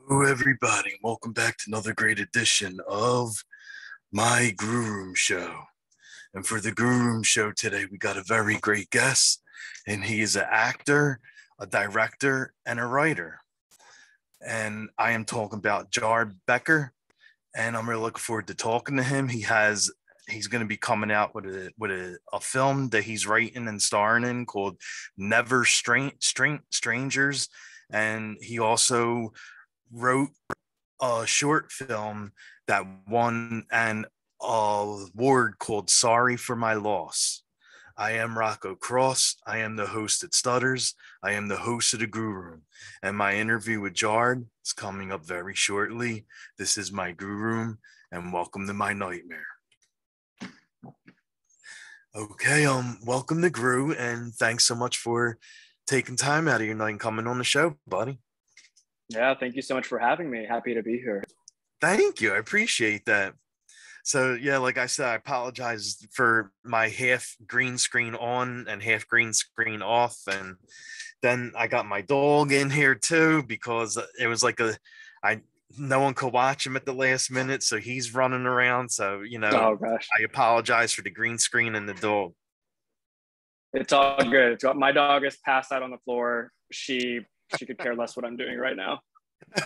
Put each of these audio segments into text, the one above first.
Hello, everybody. Welcome back to another great edition of my Grue Rume show. And for the Grue Rume show today, we got a very great guest, and he is an actor, a director, and a writer. And I am talking about Jared Becker, and I'm really looking forward to talking to him. He's going to be coming out with a film that he's writing and starring in called Never Strangers, and he also wrote a short film that won an award called Sorry for My Loss. I am Rocco Cross. I am the host at Stutters. I am the host of the Grue Rume. And my interview with Jared is coming up very shortly. This is my Grue Rume, and welcome to my nightmare. Okay, welcome to Grue, and thanks so much for taking time out of your night and coming on the show, buddy. Yeah, thank you so much for having me. Happy to be here. Thank you. I appreciate that. So yeah, like I said, I apologize for my half green screen on and half green screen off. And then I got my dog in here too, because it was like no one could watch him at the last minute. So he's running around. So, Oh gosh, I apologize for the green screen and the dog. it's all good. My dog is passed out on the floor. She could care less what I'm doing right now.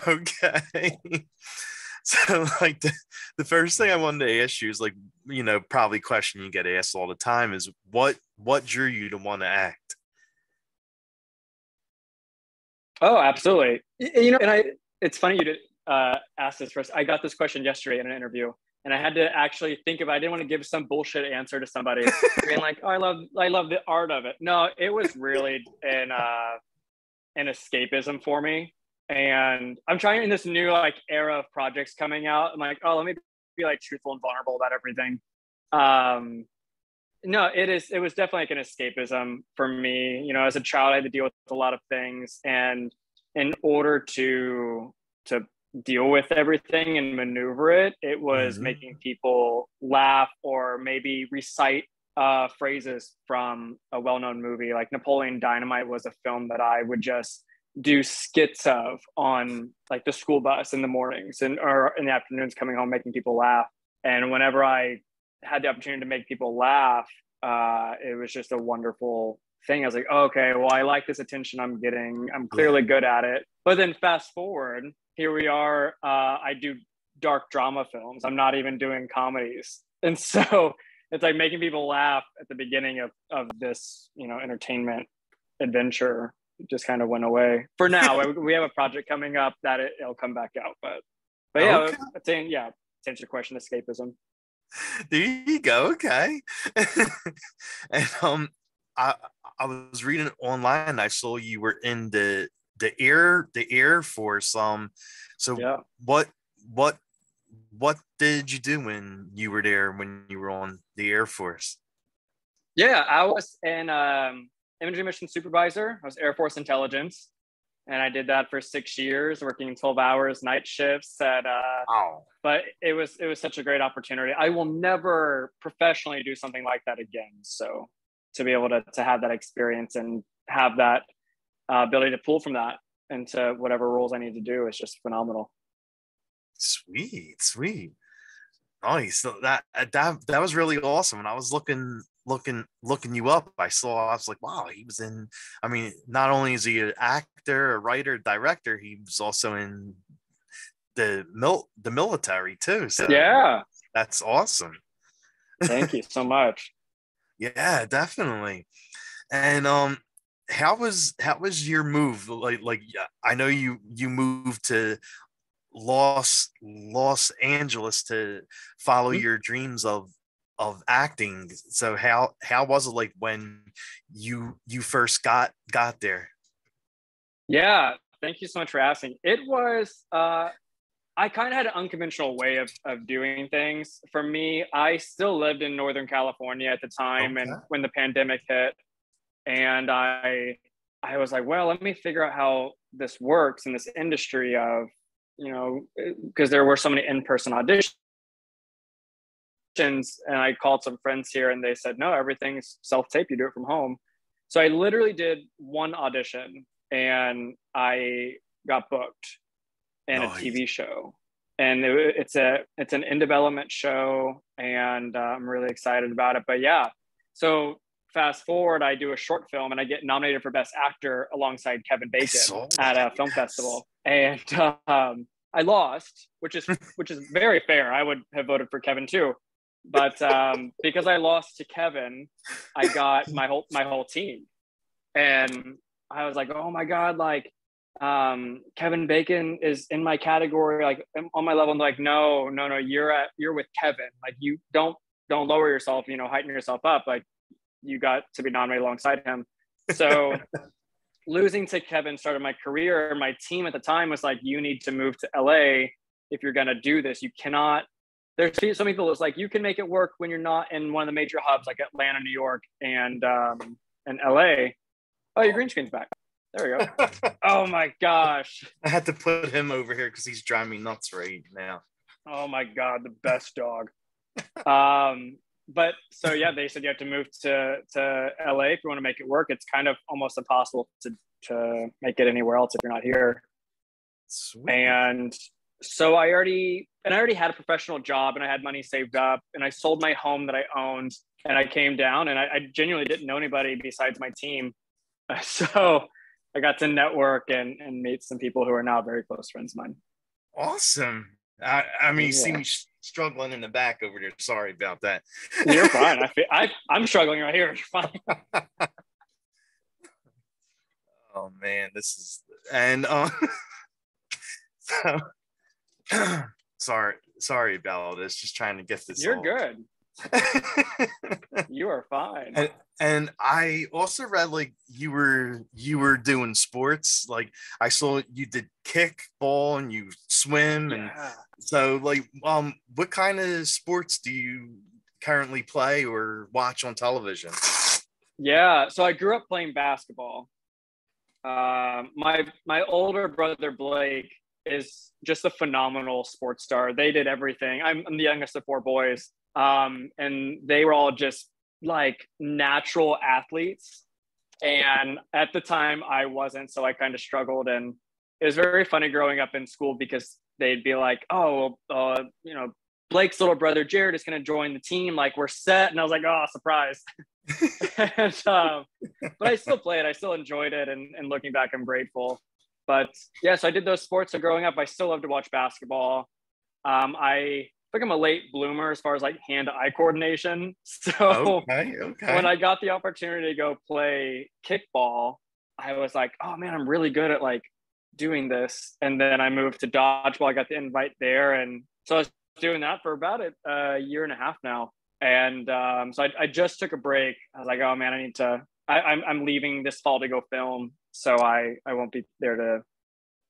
Okay. So like the first thing I wanted to ask you is probably question you get asked all the time is what drew you to want to act? Oh, absolutely. It's funny you did ask this first. I got this question yesterday in an interview, and I had to actually think about. I didn't want to give some bullshit answer to somebody being like, "Oh, I love the art of it." No, it was really an escapism for me. And I'm trying in this new era of projects coming out. I'm like, oh, let me be truthful and vulnerable about everything. No, it was definitely an escapism for me. As a child, I had to deal with a lot of things. And in order to deal with everything and maneuver it, it was making people laugh or maybe recite phrases from a well-known movie. Like Napoleon Dynamite was a film that I would just do skits of on the school bus in the mornings or in the afternoons coming home, making people laugh. And whenever I had the opportunity to make people laugh, it was just a wonderful thing. I was like, oh, okay, well, I like this attention I'm getting. I'm clearly good at it. But then fast forward, here we are. I do dark drama films. I'm not even doing comedies. And so it's like making people laugh at the beginning of this, entertainment adventure just kind of went away for now. We have a project coming up that it'll come back out, but yeah, okay. To answer your question, escapism. There you go. Okay. And I was reading online. I saw you were in the Air Force. So yeah. What did you do when you were there, when you were on the Air Force? Yeah, I was an imagery mission supervisor. I was Air Force intelligence, and I did that for 6 years, working 12 hours, night shifts. But it was such a great opportunity. I will never professionally do something like that again. So to be able to have that experience and have that ability to pull from that into whatever roles I need to do is just phenomenal. Sweet. Nice. So that was really awesome. And I was looking you up. I was like, wow, he was in, I mean, not only is he an actor, a writer, director, he was also in the military too. So yeah, that's awesome. Thank you so much. Yeah, definitely. And how was your move? Like I know you moved to Los Angeles to follow your dreams of acting. So how was it like when you first got there? Yeah, thank you so much for asking. It was I kind of had an unconventional way of doing things. For me, I still lived in Northern California at the time, okay. And when the pandemic hit, and I was like, well, let me figure out how this works in this industry of, because there were so many in-person auditions. And I called some friends here and they said, no, everything's self-tape. You do it from home. So I literally did one audition and I got booked. and a Nice. TV show. And it's an in development show, and I'm really excited about it. But yeah, so fast forward, I do a short film and I get nominated for Best Actor alongside Kevin I Bacon saw at that. a film Yes. festival, and I lost, which is very fair. I would have voted for Kevin too, but because I lost to Kevin, I got my whole team, and I was like, oh my god, like Kevin Bacon is in my category, like on my level. And like, no, no, no, you're with Kevin. Like you don't lower yourself, heighten yourself up. Like you got to be nominated alongside him. So losing to Kevin started my career. My team at the time was like, you need to move to LA if you're gonna do this. You cannot. There's some people that's like, you can make it work when you're not in one of the major hubs like Atlanta, New York, and LA. Oh, your Oh. green screen's back. There we go. Oh my gosh. I had to put him over here because he's driving me nuts right now. Oh my god, the best dog. But so yeah, they said you have to move to LA if you want to make it work. It's kind of almost impossible to make it anywhere else if you're not here. Sweet. And so I already had a professional job, and I had money saved up, and I sold my home that I owned, and I came down, and I genuinely didn't know anybody besides my team. So I got to network and meet some people who are now very close friends of mine. Awesome. I mean, you see Yeah. me struggling in the back over there. Sorry about that. You're fine. I'm struggling right here. You're fine. Oh man, this is and so, sorry about all this. Just trying to get this. You're all. good. You are fine. And I also read like you were doing sports. Like I saw you did kickball and you swim, and Yeah. so like what kind of sports do you currently play or watch on television? Yeah. So I grew up playing basketball. My older brother Blake is just a phenomenal sports star. They did everything. I'm the youngest of four boys, and they were all just like natural athletes. And at the time, I wasn't, so I kind of struggled. And it was very funny growing up in school because they'd be like, "Oh, Blake's little brother Jared is going to join the team. Like we're set." And I was like, "Oh, surprise!" and, but I still played. I still enjoyed it, and looking back, I'm grateful. But yeah, so I did those sports. So growing up, I still love to watch basketball. I think I'm a late bloomer as far as like hand-eye coordination. So Okay. when I got the opportunity to go play kickball, I was like, oh man, I'm really good at like doing this. And then I moved to dodgeball. I got the invite there, and so I was doing that for about a year and a half now. And so I just took a break. I was like, oh man, I need to. I'm leaving this fall to go film, so I won't be there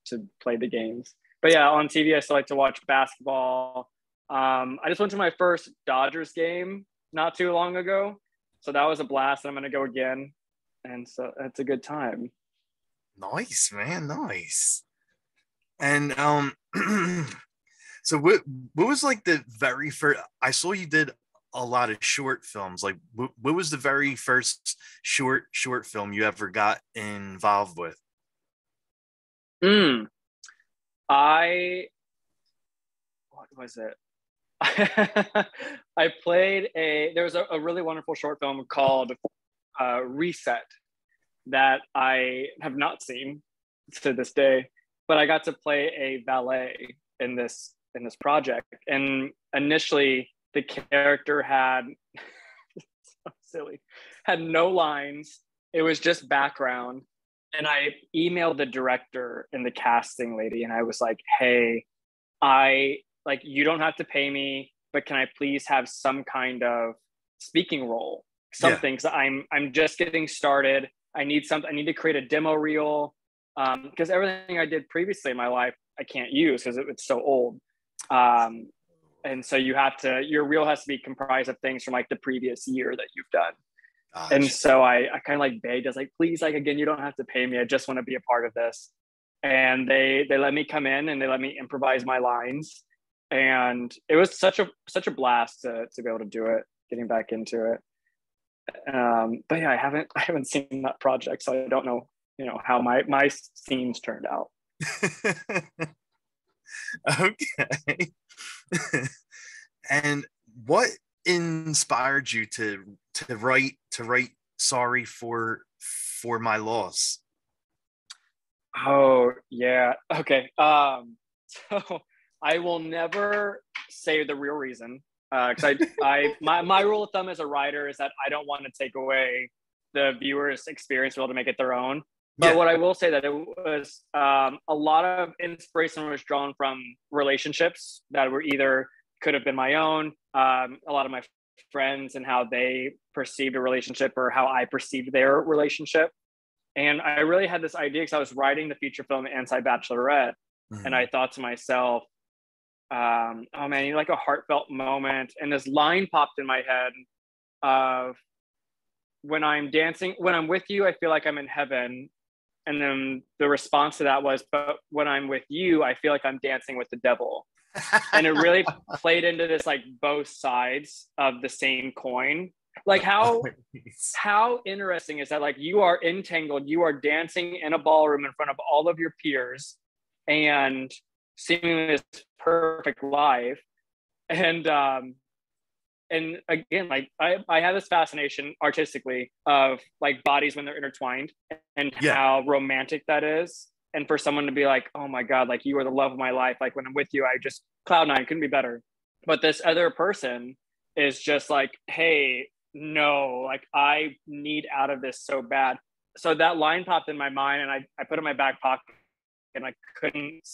to play the games. But yeah, on TV, I still like to watch basketball. I just went to my first Dodgers game not too long ago, so that was a blast. I'm going to go again, and so it's a good time. Nice, man. Nice. And so what was like the very first? I saw you did a lot of short films. Like what was the very first short film you ever got involved with? Mm, what was it? I played there was a really wonderful short film called Reset that I have not seen to this day, but I got to play a valet in this project. And initially the character had so silly, had no lines. It was just background. And I emailed the director and the casting lady, and I was like, hey, you don't have to pay me, but can I please have some kind of speaking role? Yeah. Something. So I'm just getting started. I need to create a demo reel. Because everything I did previously in my life I can't use because it's so old. And so your reel has to be comprised of things from like the previous year that you've done. And so I kind of like begged. I was like, please, like again, you don't have to pay me. I just want to be a part of this. And they let me come in and they let me improvise my lines. And it was such a blast to be able to do it, getting back into it. But yeah, I haven't seen that project, so I don't know, how my scenes turned out. Okay. And what inspired you to write sorry for my loss? Oh yeah. Okay. So I will never say the real reason. Because my rule of thumb as a writer is that I don't want to take away the viewer's experience, to be able to make it their own. But Yeah. what I will say that it was a lot of inspiration was drawn from relationships that were either could have been my own, a lot of my friends and how they perceived a relationship or how I perceived their relationship. And I really had this idea because I was writing the feature film Anti-Bachelorette, and I Mhm. thought to myself, oh man, you know, like a heartfelt moment. And this line popped in my head of when I'm dancing, when I'm with you, I feel like I'm in heaven. And then the response to that was, but when I'm with you, I feel like I'm dancing with the devil. And it really played into this like both sides of the same coin. Like how interesting is that? Like you are entangled, you are dancing in a ballroom in front of all of your peers and seeming this perfect life. And again, like I have this fascination artistically of like bodies when they're intertwined and Yeah. how romantic that is. And for someone to be like, oh my God, like you are the love of my life. Like when I'm with you, I just cloud nine, couldn't be better. But this other person is just like, hey, no, like I need out of this so bad. So that line popped in my mind and I put it in my back pocket and I couldn't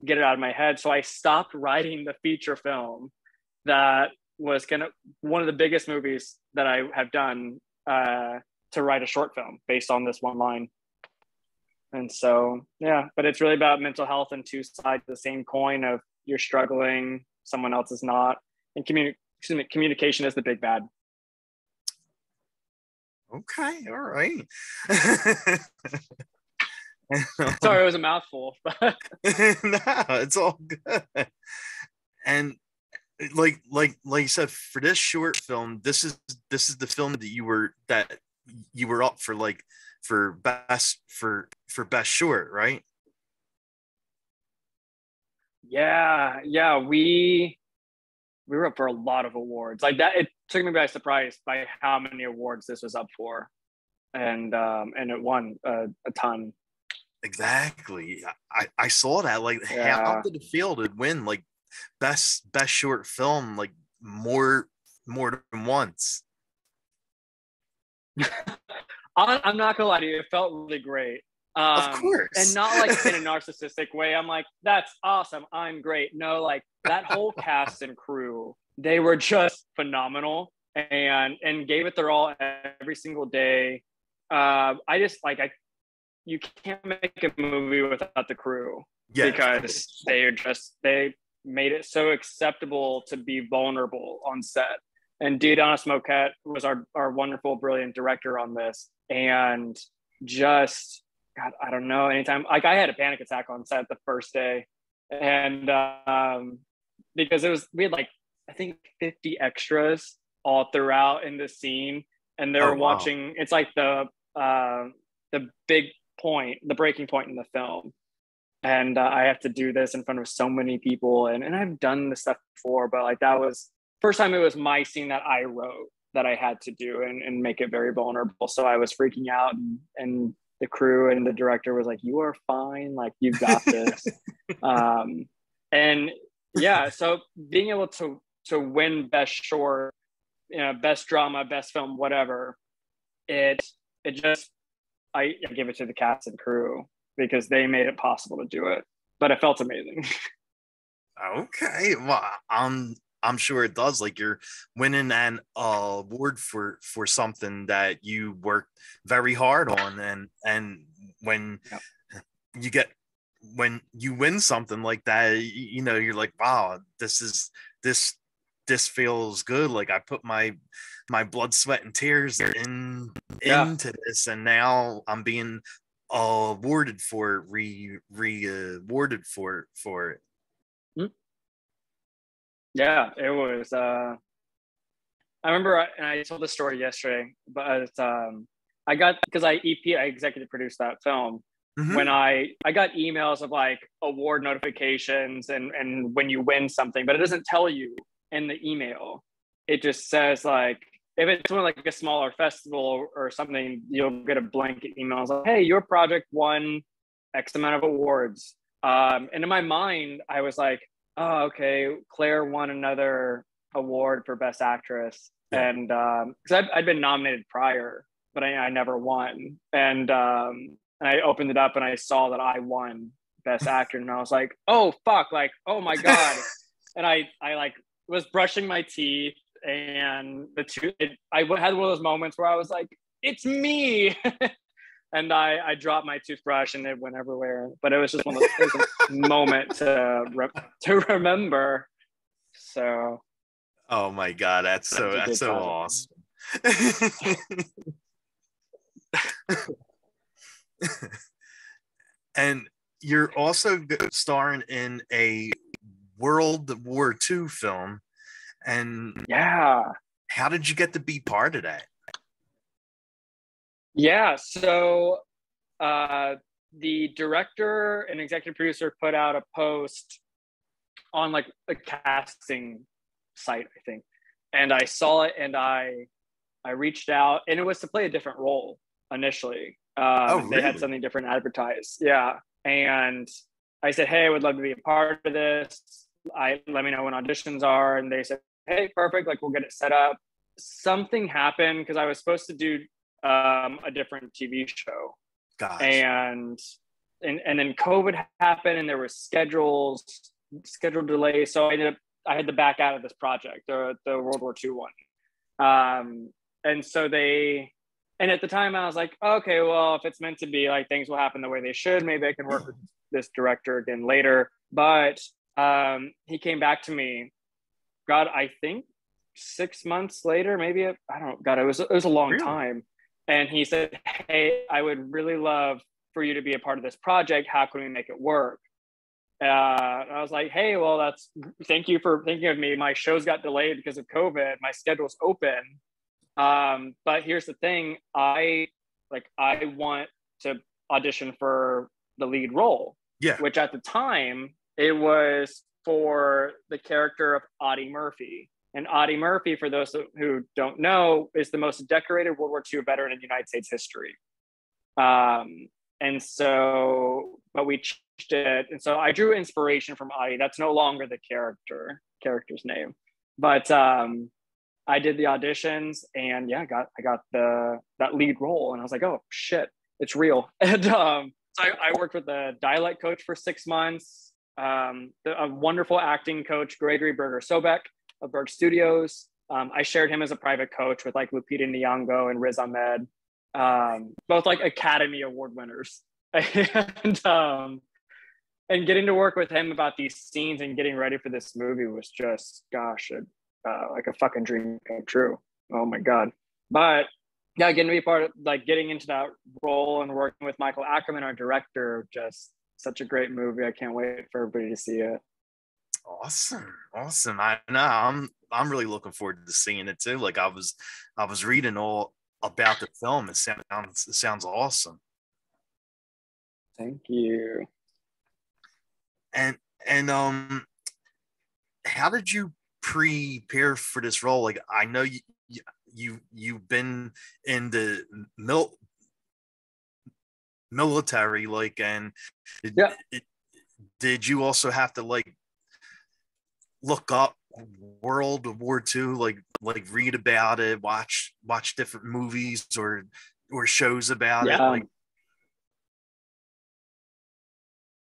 get it out of my head. So I stopped writing the feature film that was gonna one of the biggest movies that I have done, to write a short film based on this one line. And so yeah, but it's really about mental health and two sides of the same coin of you're struggling, someone else is not, and communication is the big bad. Okay. All right. Sorry, it was a mouthful. No, it's all good. And like you said, for this short film, this is the film that you were up for, like for best short, right? Yeah, we were up for a lot of awards like that. It took me by surprise by how many awards this was up for, and it won a ton. Exactly. I saw that. Like, how Yeah. did it feel to win like best short film like more than once? I'm not gonna lie to you, it felt really great. Of And course. not like in a narcissistic way. I'm like, that's awesome. I'm great. No, like that whole cast and crew, they were just phenomenal and gave it their all every single day. I just like I you can't make a movie without the crew Yeah, of because course. they made it so acceptable to be vulnerable on set. And Dieudonne Smoquet was our wonderful, brilliant director on this. And just, God, I don't know, anytime, like I had a panic attack on set the first day. And because we had like, I think 50 extras all throughout in the scene. And Oh they're wow. watching, it's like the big point, the breaking point in the film. And I have to do this in front of so many people, and I've done this stuff before, but like that was first time it was my scene that I wrote that I had to do and make it very vulnerable. So I was freaking out, and the crew and the director was like, "You are fine, like you got this." Um, and yeah, so being able to win best short, you know, best drama, best film, whatever, it it just I give it to the cast and crew because they made it possible to do it. But it felt amazing. Okay. Well, I'm sure it does. Like, you're winning an award for something that you worked very hard on, and when Yeah. you get when you win something like that, you're like, wow, this this feels good. Like, I put my blood, sweat, and tears Yeah. into this, and now I'm being awarded for it, rewarded for it. Yeah. It was I remember and I told the story yesterday, but I got because I executive produced that film. when I got emails of like award notifications and when you win something, but it doesn't tell you in the email. It just says like, if it's one like a smaller festival or something, you'll get a blanket email. It's like, hey, your project won X amount of awards. And in my mind, I was like, oh, okay, Claire won another award for Best Actress. Yeah. And because I'd been nominated prior, but I never won. And I opened it up and I saw that I won Best Actor. And I was like, oh, fuck, like, oh my God. And I like was brushing my teeth and I had one of those moments where I was like, it's me. And I dropped my toothbrush and it went everywhere. But it was just it was a moment to remember. So. Oh my God, that's so awesome. And you're also starring in a World War II film. And yeah, how did you get to be part of that? Yeah, so the director and executive producer put out a post on like a casting site, I think, and I saw it and I reached out, and it was to play a different role initially. Really? They had something different advertised, yeah, and I said, hey, I would love to be a part of this. Let me know when auditions are, and they said, hey, perfect, like we'll get it set up. Something happened because I was supposed to do a different TV show. Gosh. And then COVID happened and there were schedule delays. So I had to back out of this project, the World War II one. And so and at the time I was like, okay, well, if it's meant to be, like things will happen the way they should, maybe I can work with this director again later. But he came back to me, God, I think 6 months later, maybe, I don't know, God, it was a long time. And he said, hey, I would really love for you to be a part of this project. How can we make it work? And I was like, hey, well, thank you for thinking of me. My shows got delayed because of COVID. My schedule's open. But here's the thing. I want to audition for the lead role. Yeah. Which at the time, it was for the character of Audie Murphy. And Audie Murphy, for those who don't know, is the most decorated World War II veteran in United States history. And so, but we changed it. And so I drew inspiration from Audie. That's no longer the character's name. But I did the auditions and yeah, I got that lead role. And I was like, oh shit, it's real. And so I worked with a dialect coach for 6 months, a wonderful acting coach, Gregory Berger-Sobek of Berg Studios. I shared him as a private coach with like Lupita Nyong'o and Riz Ahmed, both like Academy Award winners. And getting to work with him about these scenes and getting ready for this movie was just, gosh, like a fucking dream come true. Oh my God. But yeah, getting to be part of, like, getting into that role and working with Michael Ackerman, our director, just such a great movie. I can't wait for everybody to see it. Awesome. I know I'm really looking forward to seeing it too. Like I was reading all about the film. It sounds awesome. Thank you. And how did you prepare for this role? Like I know you've been in the military, like, and did you also have to like look up World War II, like read about it, watch different movies or shows about it? Like,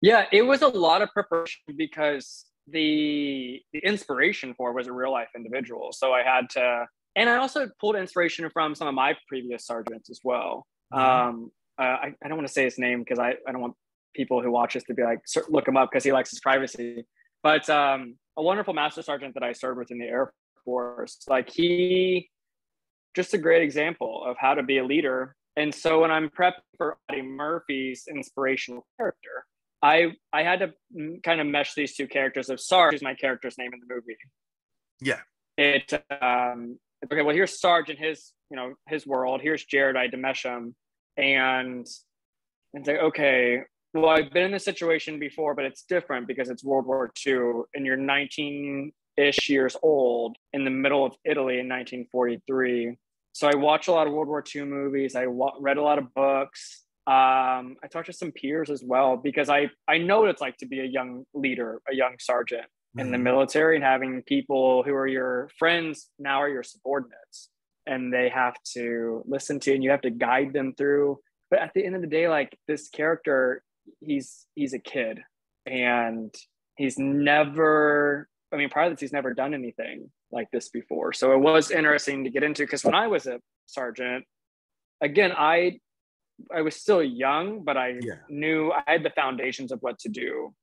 yeah, it was a lot of preparation because the inspiration for it was a real life individual. So I had to, and I also pulled inspiration from some of my previous sergeants as well. Mm-hmm. I don't want to say his name because I don't want people who watch this to be like, look him up because he likes his privacy. But a wonderful master sergeant that I served with in the Air Force, like he, just a great example of how to be a leader. And so when I'm prepping for Audie Murphy's inspirational character, I had to kind of mesh these two characters of Sarge, who's my character's name in the movie. Yeah. Okay, well, here's Sarge in his world. Here's Jared, I had to mesh them. And it's like, okay, well, I've been in this situation before, but it's different because it's World War II and you're 19-ish years old in the middle of Italy in 1943. So I watch a lot of World War II movies. I read a lot of books. I talked to some peers as well because I know what it's like to be a young leader, a young sergeant in the military, and having people who are your friends now are your subordinates, and they have to listen to you and you have to guide them through. But at the end of the day, like this character, he's a kid, and he's never, I mean, part of this, he's never done anything like this before. So it was interesting to get into, because when I was a sergeant, again, I was still young, but I knew I had the foundations of what to do.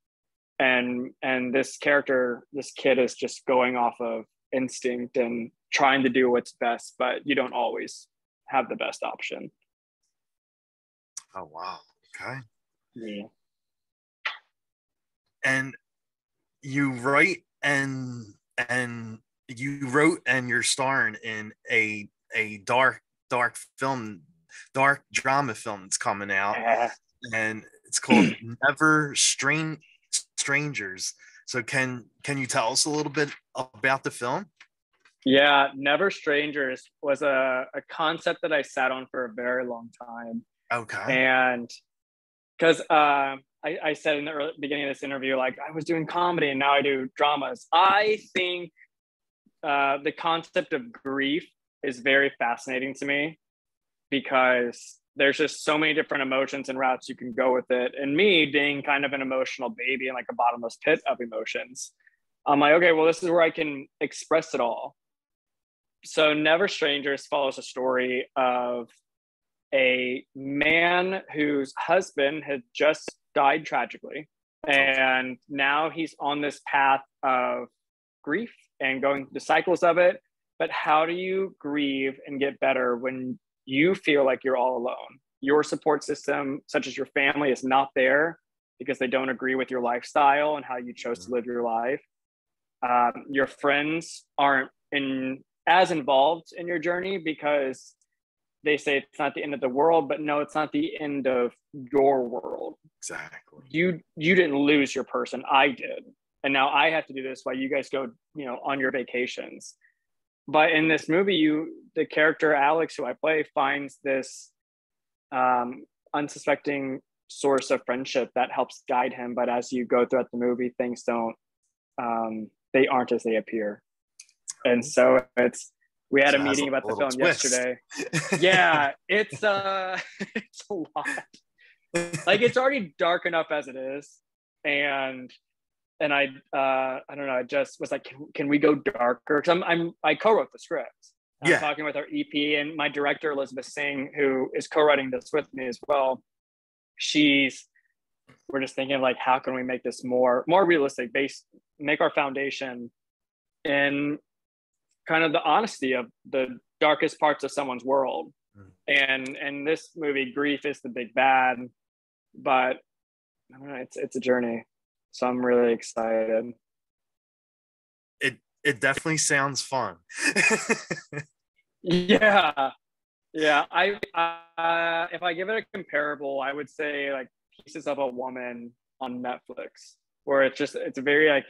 And this character, this kid, is just going off of instinct and trying to do what's best, but you don't always have the best option. Oh, wow. Okay. Yeah. And you write and you wrote and you're starring in a dark drama film that's coming out, and it's called Never Strangers. So can you tell us a little bit about the film? Yeah, Never Strangers was a concept that I sat on for a very long time. Okay. And because I said in the beginning of this interview, like I was doing comedy and now I do dramas. I think the concept of grief is very fascinating to me, because there's just so many different emotions and routes you can go with it. And me being kind of an emotional baby and like a bottomless pit of emotions, I'm like, okay, well, this is where I can express it all. So Never Strangers follows a story of a man whose husband had just died tragically. And now he's on this path of grief and going through the cycles of it. But how do you grieve and get better when you feel like you're all alone? Your support system, such as your family, is not there because they don't agree with your lifestyle and how you chose to live your life. Your friends aren't as involved in your journey because they say it's not the end of the world, but no, it's not the end of your world. Exactly. You didn't lose your person. I did. And now I have to do this while you guys go, on your vacations. But in this movie, the character Alex, who I play, finds this unsuspecting source of friendship that helps guide him. But as you go throughout the movie, things they aren't as they appear. And so we had a meeting about the film yesterday. Yeah, it's it's a lot. Like, it's already dark enough as it is. And I don't know, I just was like, can we go darker? Because I co-wrote the script. I'm talking with our EP and my director, Elizabeth Singh, who is co-writing this with me as well. We're just thinking, like, how can we make this more realistic, make our foundation in kind of the honesty of the darkest parts of someone's world. And this movie, grief is the big bad, but I don't know, it's a journey. So I'm really excited. It definitely sounds fun. Yeah. I if I give it a comparable, I would say like Pieces of a Woman on Netflix, where it's a very like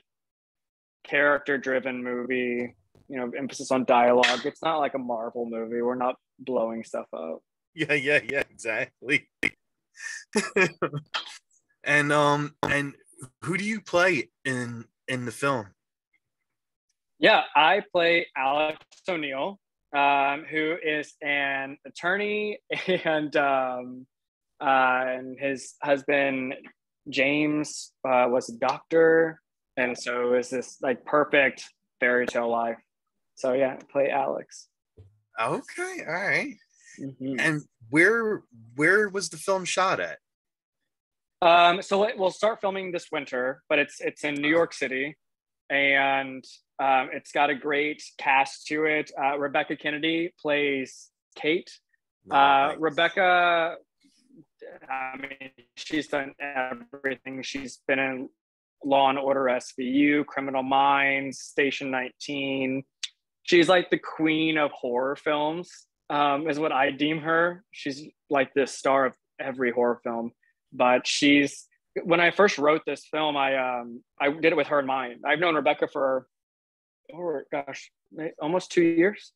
character-driven movie. Emphasis on dialogue. It's not like a Marvel movie. We're not blowing stuff up. Yeah, exactly. And who do you play in the film? Yeah, I play Alex O'Neill, who is an attorney, and his husband James was a doctor, and so it's this like perfect fairy tale life. So yeah, play Alex. Okay, all right. Mm-hmm. And where was the film shot at? So we'll start filming this winter, but it's in New York City, and it's got a great cast to it. Rebecca Kennedy plays Kate. Nice. Rebecca, I mean, she's done everything. She's been in Law and Order SVU, Criminal Minds, Station 19. She's like the queen of horror films, is what I deem her. She's like the star of every horror film. but she's, when I first wrote this film, I did it with her in mind. I've known Rebecca for, oh gosh, almost 2 years.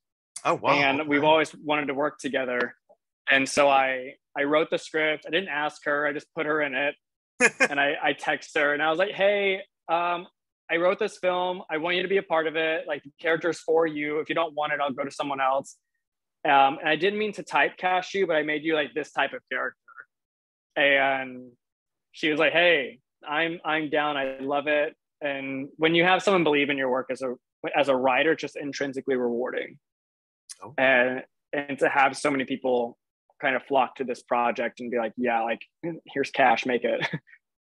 Oh wow! And we've always wanted to work together. And so I wrote the script. I didn't ask her. I just put her in it. And I text her and I was like, hey, I wrote this film. I want you to be a part of it. Like, the character's for you. If you don't want it, I'll go to someone else. And I didn't mean to typecast you, but I made you like this type of character. And she was like, hey, I'm down. I love it. And when you have someone believe in your work as a writer, it's just intrinsically rewarding. Oh. And to have so many people kind of flock to this project and be like, yeah, like, here's cash, make it.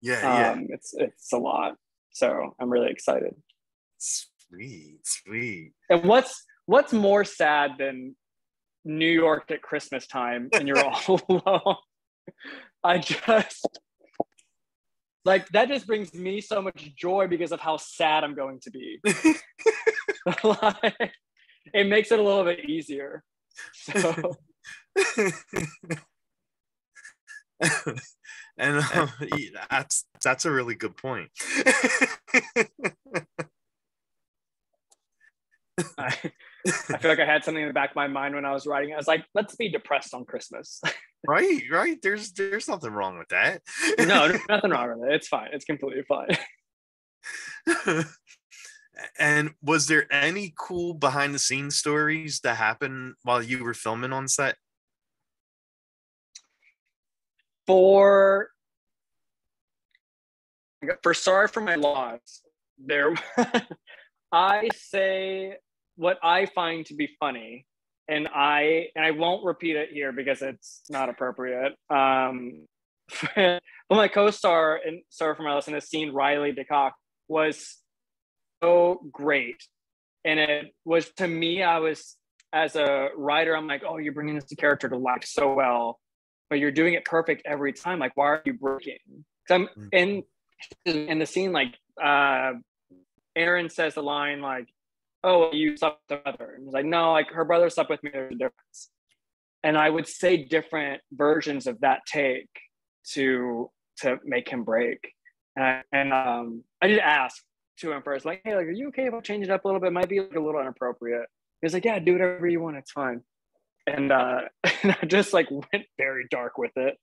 Yeah. It's a lot. So I'm really excited. Sweet. And what's more sad than New York at Christmas time and you're all alone? I just, like, that just brings me so much joy because of how sad I'm going to be. Like, it makes it a little bit easier. So. And that's a really good point. I feel like I had something in the back of my mind when I was writing. I was like, let's be depressed on Christmas. Right. There's nothing wrong with that. No, there's nothing wrong with it. It's fine. It's completely fine. And was there any cool behind the scenes stories that happened while you were filming on set? For Sorry for My Loss, there I say what I find to be funny, and I won't repeat it here because it's not appropriate. But my co-star in Sorry for My Loss in the scene, Riley DeCock, was so great. And it was, to me, I was, as a writer, I'm like, oh, you're bringing this character to life so well, but you're doing it perfect every time. Like, why are you breaking? Because I'm in the scene, like, Aaron says the line like, oh, you slept with her brother. And he's like, no, like, her brother slept with me, there's a difference. And I would say different versions of that take to make him break. And I did ask to him first, like, hey, like, are you okay if I change it up a little bit? It might be like a little inappropriate. He's like, yeah, do whatever you want, it's fine. And I just like went very dark with it.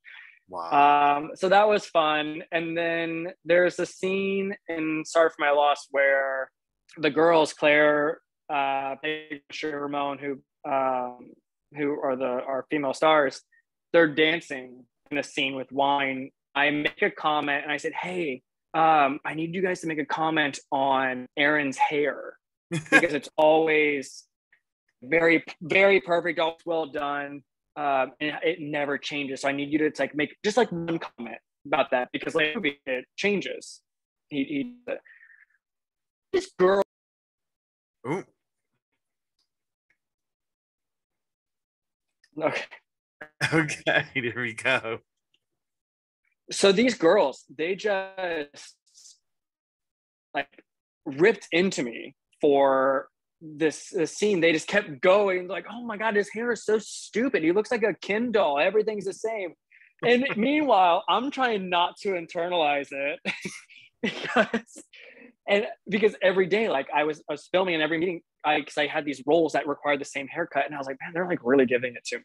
Wow. So that was fun. And then there's a scene in Sorry for My Loss where the girls, Claire, Ramon, who are our female stars, they're dancing in a scene with wine. I make a comment and I said, hey, I need you guys to make a comment on Aaron's hair because it's always very, very perfect, always well done. And it never changes. So I need you to like make just like one comment about that because like it changes. This girl. Ooh. Okay, there we go. So these girls, they just like ripped into me for this scene. They just kept going like, oh my God, his hair is so stupid. He looks like a Ken doll. Everything's the same. And meanwhile, I'm trying not to internalize it because every day, like I was filming in every meeting, because I had these roles that required the same haircut. And I was like, man, they're like really giving it to me.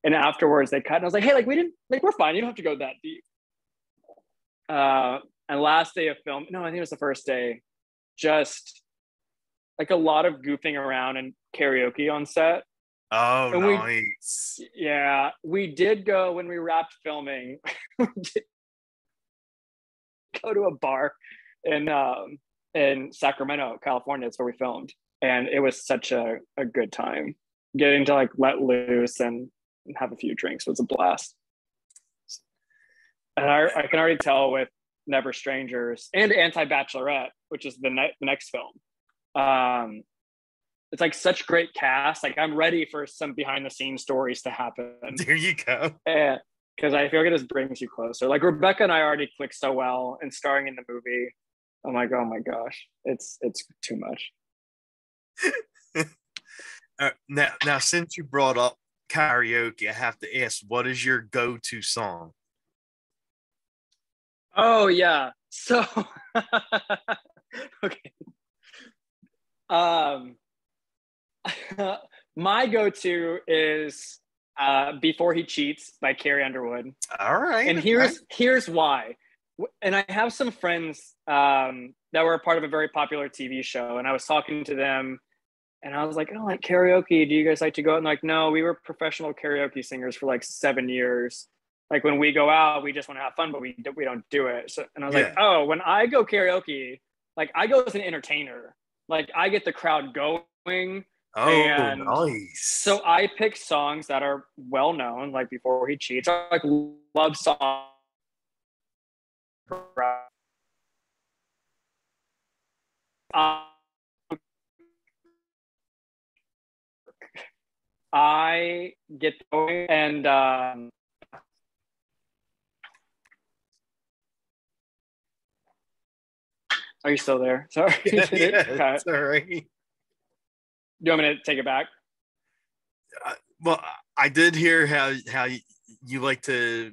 And afterwards they cut and I was like, hey, like we're fine. You don't have to go that deep. And last day of film, no, I think it was the first day, just like a lot of goofing around and karaoke on set. Oh, and nice. We did go when we wrapped filming. We did go to a bar in Sacramento, California. That's where we filmed. And it was such a good time. Getting to like let loose and have a few drinks was a blast. And I can already tell with Never Strangers and Anti-Bachelorette, which is the next film. It's like such great cast. Like I'm ready for some behind the scenes stories to happen. There you go. And because I feel like it just brings you closer. Like Rebecca and I already clicked so well, and starring in the movie, I'm like, oh my gosh, it's too much. Now, since you brought up karaoke, I have to ask, what is your go-to song? Oh yeah. So okay. Um my go-to is Before He Cheats by Carrie Underwood. All right. And Okay. here's why. And I have some friends that were a part of a very popular TV show, and I was talking to them, and I was like, "Oh, like karaoke? Do you guys like to go out?" And like, no, we were professional karaoke singers for like 7 years. Like when we go out, we just want to have fun, but we don't do it. So, and I was like, Yeah. "Oh, when I go karaoke, like I go as an entertainer. Like I get the crowd going, Oh, and nice. so I pick songs that are well known, like Before He Cheats, or like love songs." I get going and are you still there? Sorry, Yeah, did it yeah, cut? it's all right. Do you want me to take it back? Well, I did hear how you like to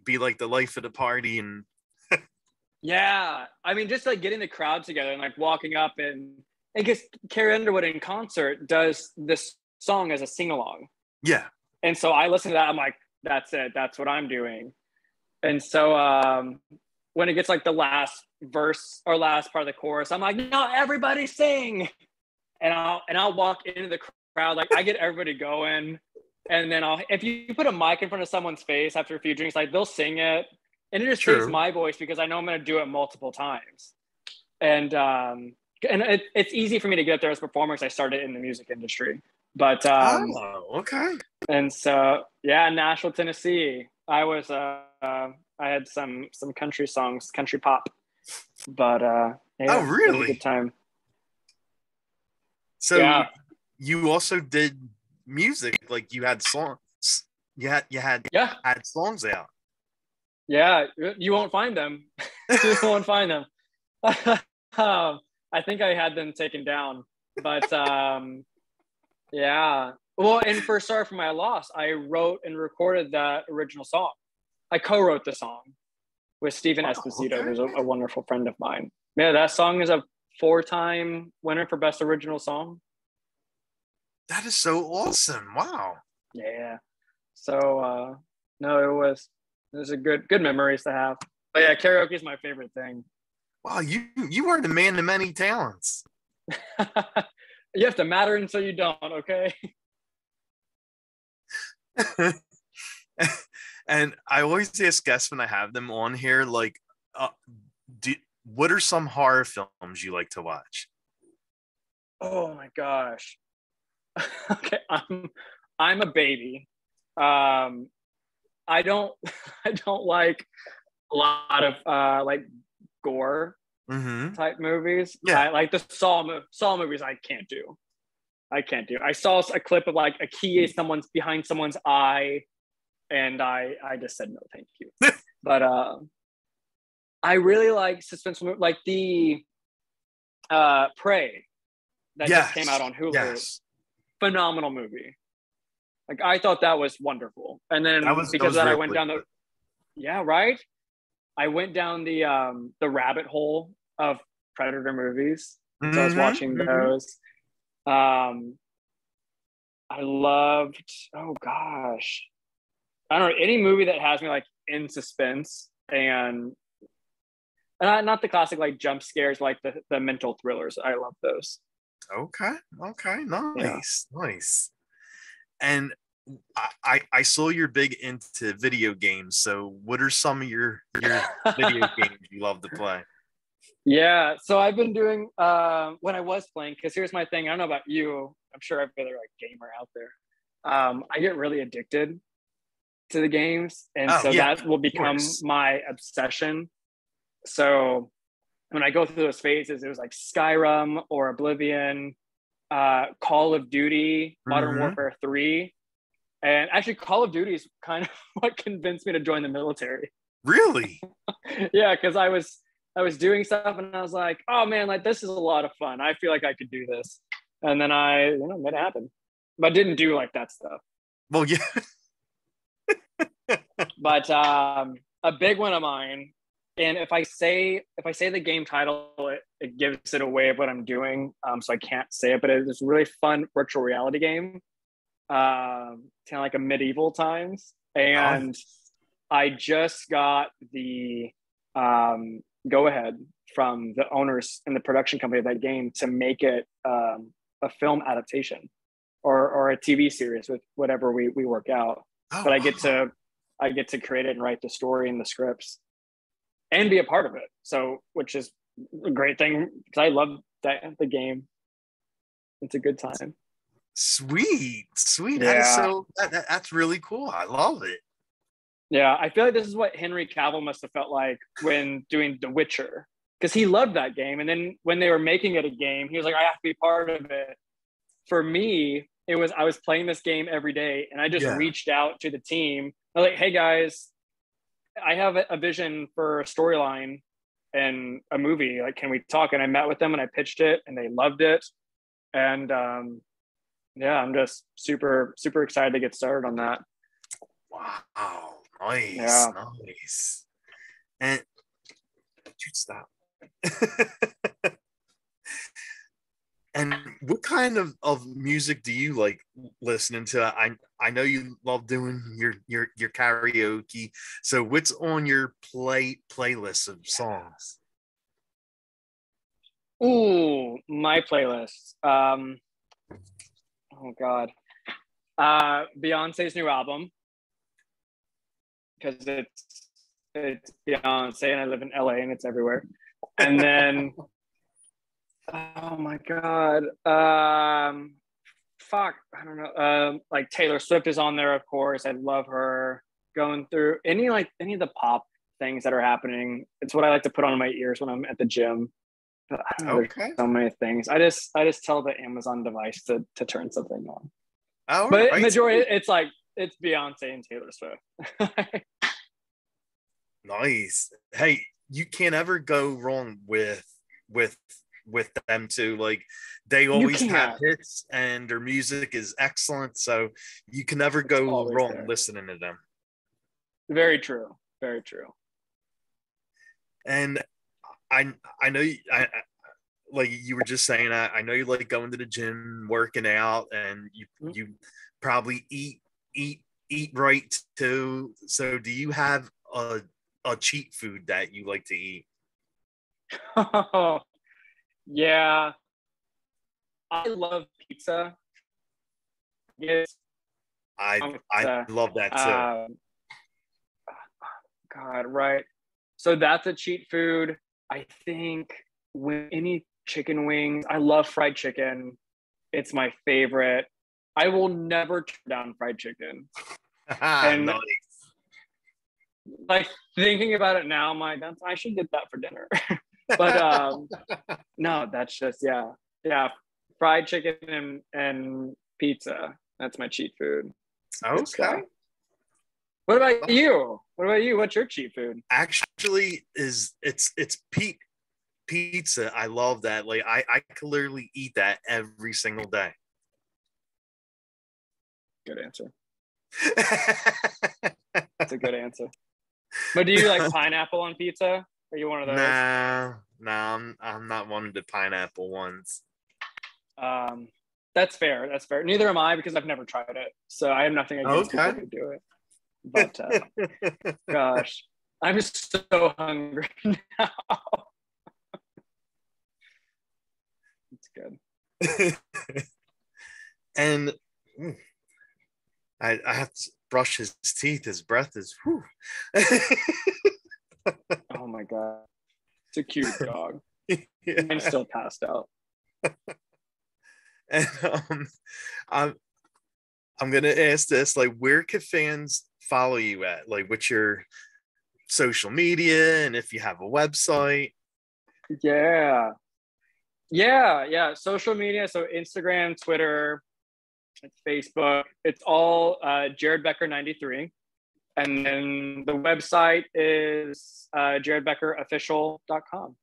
be like the life of the party, and Yeah, I mean, just like getting the crowd together and like walking up and I guess Carrie Underwood in concert does this song as a sing along, yeah, and so I listen to that. I'm like, that's it. That's what I'm doing. And so when it gets like the last verse or last part of the chorus, I'm like, no, everybody sing. And I'll walk into the crowd, like I get everybody going. And then if you put a mic in front of someone's face after a few drinks, like they'll sing it. And it just saves true. my voice because I know I'm going to do it multiple times. And it's easy for me to get there as a performer because I started in the music industry. But Oh, okay. and so yeah, Nashville, Tennessee. I had some country songs, country pop, but Oh, yeah, it was a good really? time. So Yeah, you also did music, like you had songs. yeah, Had songs out. yeah. You won't find them. You won't find them. I think I had them taken down, but yeah. Well, and for Sorry for My Loss, I wrote and recorded that original song. I co-wrote the song with Steven Wow. Esposito, Okay. who's a wonderful friend of mine. Yeah, that song is a 4-time winner for Best Original Song. That is so awesome. Wow. Yeah. So no, it was a good memories to have. But yeah, karaoke is my favorite thing. Wow, you are the man of many talents. You have to matter until you don't, okay? And I always ask guests when I have them on here, like, uh, what are some horror films you like to watch? Oh my gosh. Okay, I'm a baby. Um I don't I don't like a lot of like gore Mm-hmm. type movies. Yeah, I like the Saw movies. I can't do. I can't do. I saw a clip of like a key is someone's behind someone's eye, and I just said no, thank you. But I really like suspense movies, like the Prey that just came out yes, on Hulu. yes. Phenomenal movie. Like I thought that was wonderful, and That then was because of that, I really went down the good. yeah right. I went down the rabbit hole of Predator movies, and so I was watching Mm-hmm, mm-hmm. those. Um, I loved. Oh gosh, I don't know any movie that has me like in suspense and not the classic like jump scares, like the mental thrillers. I love those. Okay, okay, Yeah. nice, nice. And I saw you're big into video games. So, what are some of your video games you love to play? Yeah, so I've been doing when I was playing, because here's my thing. I don't know about you. I'm sure every other like gamer out there. I get really addicted to the games, and Oh so yeah, that will of become course. my obsession. So when I go through those phases, it was like Skyrim or Oblivion, Call of Duty, Modern Mm-hmm. Warfare 3. And actually, Call of Duty is kind of what convinced me to join the military. Really? Yeah, because I was doing stuff and I was like, oh man, like this is a lot of fun. I feel like I could do this. And then I, made it happen. But didn't do like that stuff. Well, yeah. But a big one of mine. And if I say the game title, it gives it away of what I'm doing. So I can't say it, but it's a really fun virtual reality game, kind of like a medieval times. And Nice. I just got the go ahead from the owners and the production company of that game to make it a film adaptation or a TV series with whatever we work out. Oh, But wow. I get to create it and write the story and the scripts and be a part of it. So, which is a great thing because I love the game. It's a good time. Sweet, sweet. That is Yeah, so. That's really cool. I love it. yeah. I feel like this is what Henry Cavill must have felt like when doing The Witcher because he loved that game. And then when they were making it a game, he was like, I have to be part of it. For me, it was I was playing this game every day, and I just Yeah. reached out to the team. I was like, hey guys, I have a vision for a storyline and a movie. Like, can we talk? And I met with them and I pitched it, and they loved it. And yeah, I'm just super super excited to get started on that. Wow. Nice, Yeah. nice. And dude, stop. And what kind of music do you like listening to? I know you love doing your karaoke. So what's on your playlist of songs? Ooh, my playlist. Oh God. Beyonce's new album because it's Beyonce and I live in LA and it's everywhere. And then oh my God. Fuck, I don't know. Like Taylor Swift is on there, of course. I love her. Going through any of the pop things that are happening. It's what I like to put on my ears when I'm at the gym. But I don't know, there's Okay. so many things. I just tell the Amazon device to turn something on. All But right. majority it's like it's Beyonce and Taylor Swift. Nice. Hey, you can't ever go wrong with with them too. Like they You always have can't. hits and their music is excellent. So you can never It's go always wrong there. listening to them. Very true. Very true. And I know like you were just saying, I know you like going to the gym, working out, and you probably eat right too. So do you have a cheat food that you like to eat? Yeah, I love pizza. Yes, I pizza. love that too. Um, God, right. So that's a cheat food. I think with any chicken wings, I love fried chicken. It's my favorite. I will never turn down fried chicken. And No. like thinking about it now, I should get that for dinner. But no, that's just yeah, fried chicken and pizza. That's my cheat food. Good Okay. stuff. What about you? What about you? What's your cheat food? Actually, is it's pizza. I love that. Like I could literally eat that every single day. Good answer. That's a good answer. But do you like pineapple on pizza? Are you one of those? Nah, I'm not one of the pineapple ones. Um, that's fair. That's fair. Neither am I because I've never tried it. So I have nothing against people Okay. who do it. But gosh, I'm so hungry now. It's good. And I have to brush his teeth. His breath is. Whew. Oh my god, it's a cute dog. Mine's Yeah. still passed out. And I'm I'm gonna ask this: like, where can fans follow you at? Like, what's your social media, and if you have a website? Yeah, yeah. Social media, so Instagram, Twitter, Facebook. It's all Jared Becker 93. And then the website is jaredbeckerofficial.com.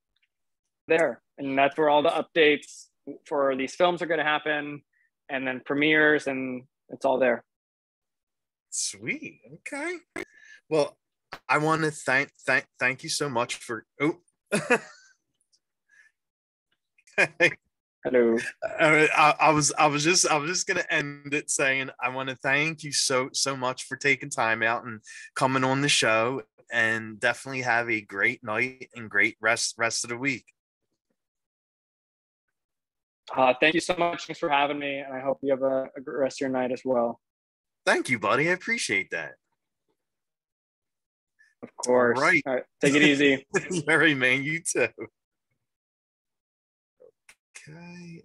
There. And that's where all the updates for these films are going to happen and then premieres, and it's all there. Sweet. Okay. Well, I want to thank you so much for. Oh. Hello. I was just gonna end it saying I want to thank you so much for taking time out and coming on the show, and definitely have a great night and great rest of the week. Thank you so much. Thanks for having me, and I hope you have a good rest of your night as well. Thank you, buddy. I appreciate that. Of course. All right. Take it easy. All right, man. You too. Okay.